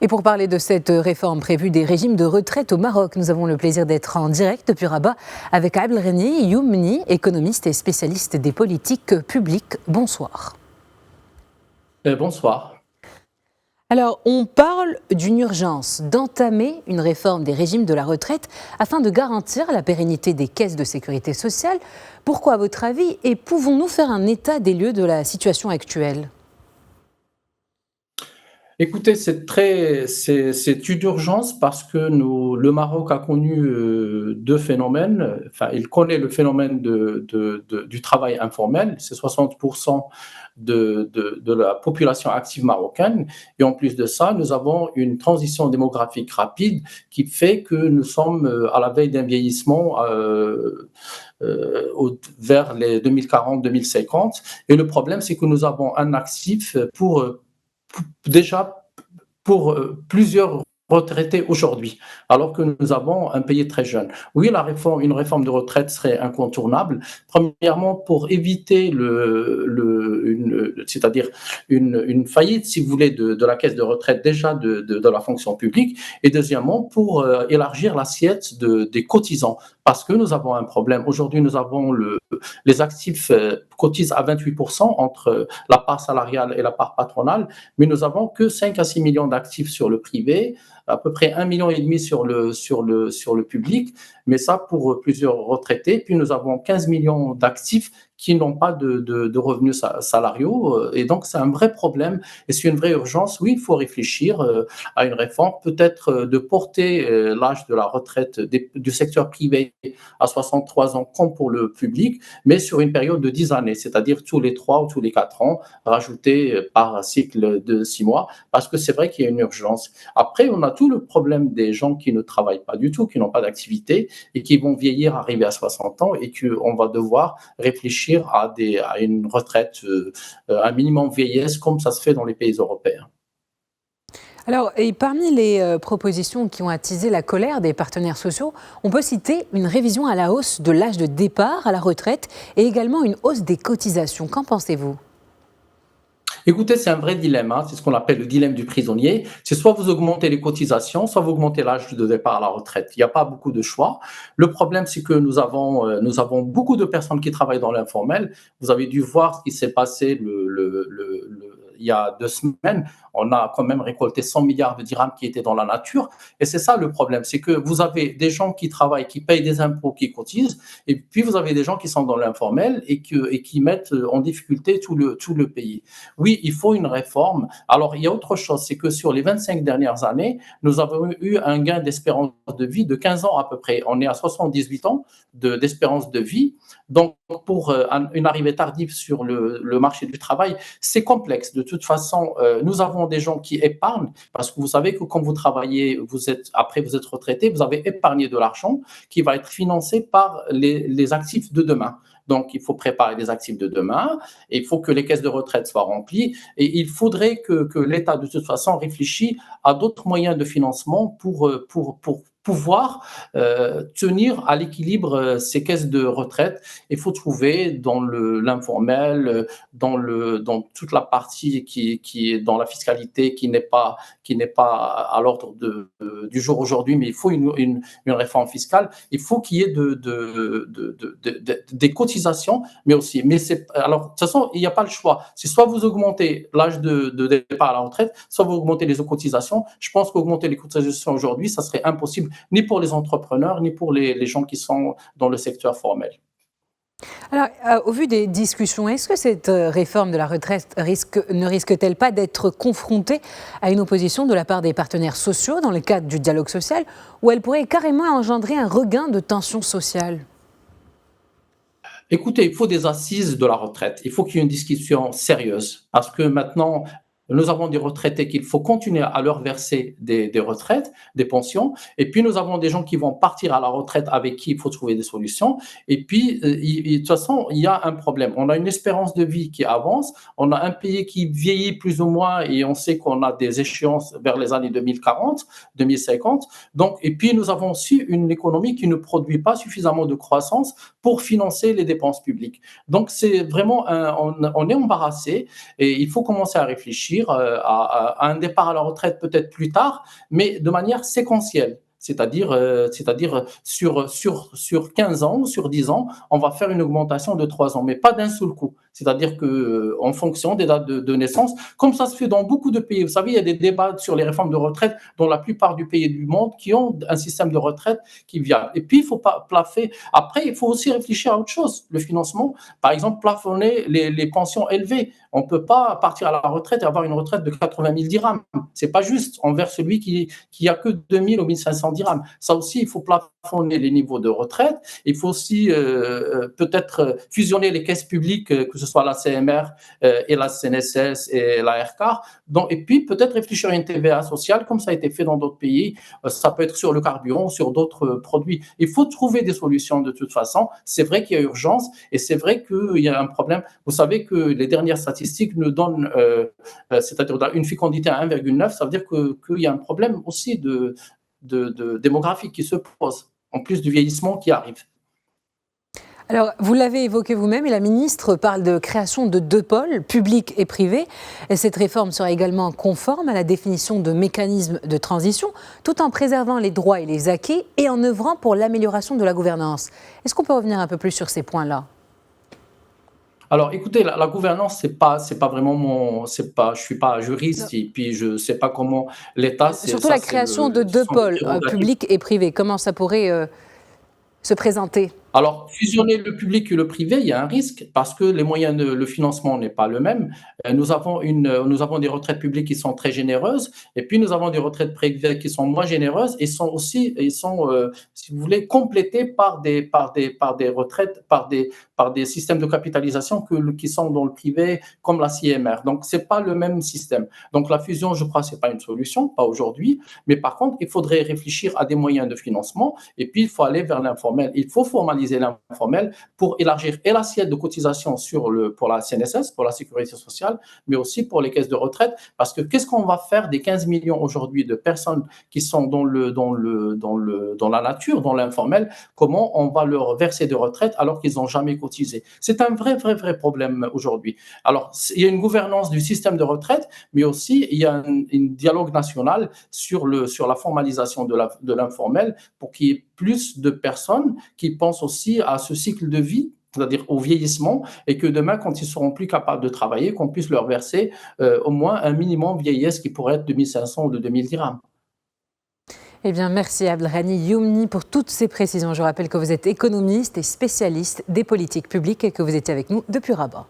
Et pour parler de cette réforme prévue des régimes de retraite au Maroc, nous avons le plaisir d'être en direct depuis Rabat avec Abdelghani Youmni, économiste et spécialiste des politiques publiques. Bonsoir. Bonsoir. Alors, on parle d'une urgence d'entamer une réforme des régimes de la retraite afin de garantir la pérennité des caisses de sécurité sociale. Pourquoi, à votre avis, et pouvons-nous faire un état des lieux de la situation actuelle ? Écoutez, c'est une urgence parce que le Maroc a connu deux phénomènes. Enfin, il connaît le phénomène du travail informel. C'est 60% de la population active marocaine. Et en plus de ça, nous avons une transition démographique rapide qui fait que nous sommes à la veille d'un vieillissement vers les 2040-2050. Et le problème, c'est que nous avons un actif déjà pour plusieurs retraités aujourd'hui, alors que nous avons un pays très jeune. Oui, une réforme de retraite serait incontournable. Premièrement, pour éviter c'est-à-dire une faillite, si vous voulez, de la caisse de retraite déjà de la fonction publique. Et deuxièmement, pour élargir l'assiette des cotisants, parce que nous avons un problème. Aujourd'hui, nous avons les actifs cotisent à 28% entre la part salariale et la part patronale, mais nous avons que 5 à 6 millions d'actifs sur le privé, à peu près 1,5 million sur le public, mais ça pour plusieurs retraités. Puis nous avons 15 millions d'actifs qui n'ont pas de revenus salariaux. Et donc, c'est un vrai problème et c'est une vraie urgence. Oui, il faut réfléchir à une réforme, peut-être de porter l'âge de la retraite du secteur privé à 63 ans comme pour le public, mais sur une période de 10 années, c'est-à-dire tous les 3 ou tous les 4 ans, rajouté par cycle de 6 mois, parce que c'est vrai qu'il y a une urgence. Après, on a tout le problème des gens qui ne travaillent pas du tout, qui n'ont pas d'activité et qui vont vieillir, arriver à 60 ans et qu'on va devoir réfléchir à une retraite, un minimum vieillesse, comme ça se fait dans les pays européens. Alors, et parmi les propositions qui ont attisé la colère des partenaires sociaux, on peut citer une révision à la hausse de l'âge de départ à la retraite et également une hausse des cotisations. Qu'en pensez-vous ? Écoutez, c'est un vrai dilemme, hein. C'est ce qu'on appelle le dilemme du prisonnier. C'est soit vous augmentez les cotisations, soit vous augmentez l'âge de départ à la retraite. Il n'y a pas beaucoup de choix. Le problème, c'est que nous avons beaucoup de personnes qui travaillent dans l'informel. Vous avez dû voir ce qui s'est passé il y a 2 semaines. On a quand même récolté 100 milliards de dirhams qui étaient dans la nature. Et c'est ça le problème, c'est que vous avez des gens qui travaillent, qui payent des impôts, qui cotisent, et puis vous avez des gens qui sont dans l'informel et qui mettent en difficulté tout le pays. Oui, il faut une réforme. Alors, il y a autre chose, c'est que sur les 25 dernières années, nous avons eu un gain d'espérance de vie de 15 ans à peu près. On est à 78 ans d'espérance de vie. Donc, pour une arrivée tardive sur le marché du travail, c'est complexe. De toute façon, nous avons des gens qui épargnent, parce que vous savez que quand vous travaillez, après vous êtes retraité, vous avez épargné de l'argent qui va être financé par les actifs de demain. Donc, il faut préparer les actifs de demain, et il faut que les caisses de retraite soient remplies, et il faudrait que l'État, de toute façon, réfléchisse à d'autres moyens de financement pour pouvoir tenir à l'équilibre ces caisses de retraite. Il faut trouver dans l'informel, dans toute la partie qui est dans la fiscalité, qui n'est pas à l'ordre du jour aujourd'hui, mais il faut une réforme fiscale. Il faut qu'il y ait des cotisations, mais aussi. Alors, de toute façon, il n'y a pas le choix. C'est soit vous augmentez l'âge de départ à la retraite, soit vous augmentez les cotisations. Je pense qu'augmenter les cotisations aujourd'hui, ça serait impossible, ni pour les entrepreneurs, ni pour les gens qui sont dans le secteur formel. Alors, au vu des discussions, est-ce que cette réforme de la retraite ne risque-t-elle pas d'être confrontée à une opposition de la part des partenaires sociaux dans le cadre du dialogue social, ou elle pourrait carrément engendrer un regain de tensions sociales ? Écoutez, il faut des assises de la retraite. Il faut qu'il y ait une discussion sérieuse, parce que maintenant, nous avons des retraités qu'il faut continuer à leur verser des retraites, des pensions. Et puis, nous avons des gens qui vont partir à la retraite avec qui il faut trouver des solutions. Et puis, de toute façon, il y a un problème. On a une espérance de vie qui avance. On a un pays qui vieillit plus ou moins et on sait qu'on a des échéances vers les années 2040, 2050. Donc, et puis, nous avons aussi une économie qui ne produit pas suffisamment de croissance pour financer les dépenses publiques. Donc, c'est vraiment, on est embarrassé et il faut commencer à réfléchir à un départ à la retraite peut-être plus tard, mais de manière séquentielle. C'est-à-dire sur 15 ans ou sur 10 ans, on va faire une augmentation de 3 ans, mais pas d'un seul coup. C'est-à-dire qu'en fonction des dates de naissance, comme ça se fait dans beaucoup de pays. Vous savez, il y a des débats sur les réformes de retraite dans la plupart du pays du monde qui ont un système de retraite qui vient. Et puis, il faut pas plafonner. Après, il faut aussi réfléchir à autre chose. Le financement, par exemple, plafonner les pensions élevées. On ne peut pas partir à la retraite et avoir une retraite de 80 000 dirhams. C'est pas juste envers celui qui a que 2 000 ou 1 500 dirhams. Ça aussi, il faut plafonner les niveaux de retraite. Il faut aussi peut-être fusionner les caisses publiques, que ce soit la CMR et la CNSS et la RCAR. Donc, et puis peut-être réfléchir à une TVA sociale, comme ça a été fait dans d'autres pays. Ça peut être sur le carburant, sur d'autres produits. Il faut trouver des solutions de toute façon. C'est vrai qu'il y a urgence et c'est vrai qu'il y a un problème. Vous savez que les dernières statistiques nous donnent, c'est-à-dire une fécondité à 1,9, ça veut dire qu'il y a un problème aussi de démographique qui se pose, en plus du vieillissement qui arrive. Alors, vous l'avez évoqué vous-même, et la ministre parle de création de 2 pôles, public et privé. Et cette réforme sera également conforme à la définition de mécanismes de transition, tout en préservant les droits et les acquis et en œuvrant pour l'amélioration de la gouvernance. Est-ce qu'on peut revenir un peu plus sur ces points-là ? Alors, écoutez, la gouvernance, c'est pas vraiment je suis pas juriste et puis je sais pas comment l'État, surtout la création de 2 pôles, public et privé. Comment ça pourrait se présenter ? Alors, fusionner le public et le privé, il y a un risque parce que les moyens le financement n'est pas le même. Nous avons des retraites publiques qui sont très généreuses et puis nous avons des retraites privées qui sont moins généreuses et sont, si vous voulez, complétées par des retraites, par des systèmes de capitalisation qui sont dans le privé comme la CMR. Donc, c'est pas le même système. Donc, la fusion, je crois, c'est pas une solution, pas aujourd'hui. Mais par contre, il faudrait réfléchir à des moyens de financement et puis il faut aller vers l'informel. Il faut formaliser l'informel pour élargir et l'assiette de cotisation pour la CNSS, pour la sécurité sociale, mais aussi pour les caisses de retraite. Parce que qu'est-ce qu'on va faire des 15 millions aujourd'hui de personnes qui sont dans la nature, dans l'informel? Comment on va leur verser de retraite alors qu'ils n'ont jamais cotisé? C'est un vrai problème aujourd'hui. Alors, il y a une gouvernance du système de retraite, mais aussi il y a un dialogue national sur la formalisation de l'informel pour qu'il y ait plus de personnes qui pensent aussi à ce cycle de vie, c'est-à-dire au vieillissement, et que demain, quand ils seront plus capables de travailler, qu'on puisse leur verser au moins un minimum vieillesse qui pourrait être de 1 500 ou de 2 000 dirhams. Eh bien, merci Abdelghani Youmni pour toutes ces précisions. Je rappelle que vous êtes économiste et spécialiste des politiques publiques et que vous étiez avec nous depuis Rabat.